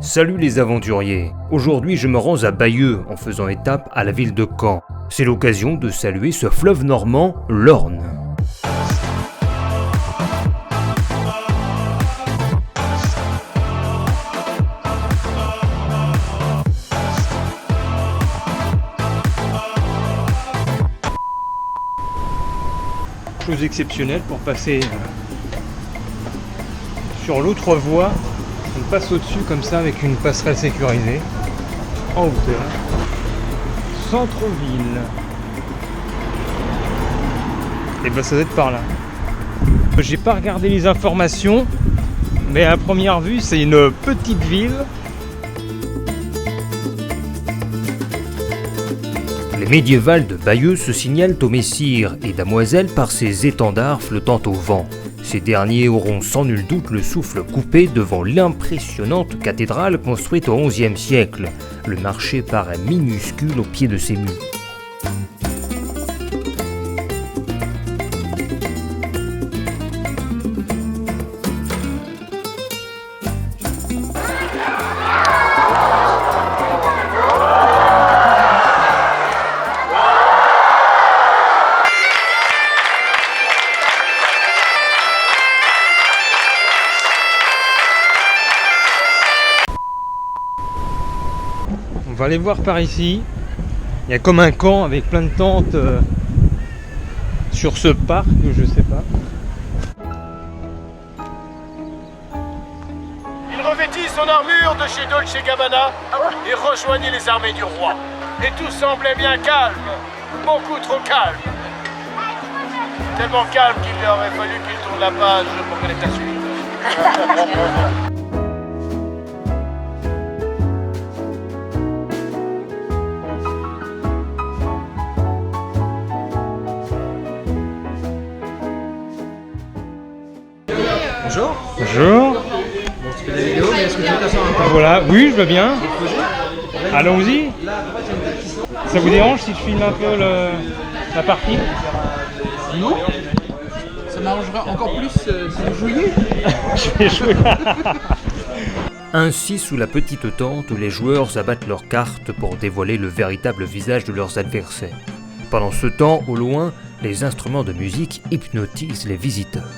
Salut les aventuriers, aujourd'hui je me rends à Bayeux en faisant étape à la ville de Caen. C'est l'occasion de saluer ce fleuve normand, l'Orne. Chose exceptionnelle pour passer sur l'autre voie. On passe au-dessus comme ça avec une passerelle sécurisée en hauteur. Centre-ville. Et ben ça doit être par là. J'ai pas regardé les informations, mais à première vue c'est une petite ville. Les médiévals de Bayeux se signalent aux messires et damoiselles par ces étendards flottant au vent. Ces derniers auront sans nul doute le souffle coupé devant l'impressionnante cathédrale construite au XIe siècle. Le marché paraît minuscule au pied de ces murs. On va aller voir par ici. Il y a comme un camp avec plein de tentes sur ce parc, je sais pas. Il revêtit son armure de chez Dolce & Gabbana et rejoignit les armées du roi. Et tout semblait bien calme, beaucoup trop calme. Tellement calme qu'il lui aurait fallu qu'il tourne la page pour connaître la suite. Bonjour. Bonjour. Bon, tu fais des vidéos, mais est-ce que tu veux t'asseoir un peu? Voilà, oui, je veux bien. Là, Allons-y. à droite, il y a une tête qui sort. Ça vous dérange si je filme un peu la partie? Non. Ça m'arrangerait encore plus si vous jouiez. Je vais jouer. Ainsi, sous la petite tente, les joueurs abattent leurs cartes pour dévoiler le véritable visage de leurs adversaires. Pendant ce temps, au loin, les instruments de musique hypnotisent les visiteurs.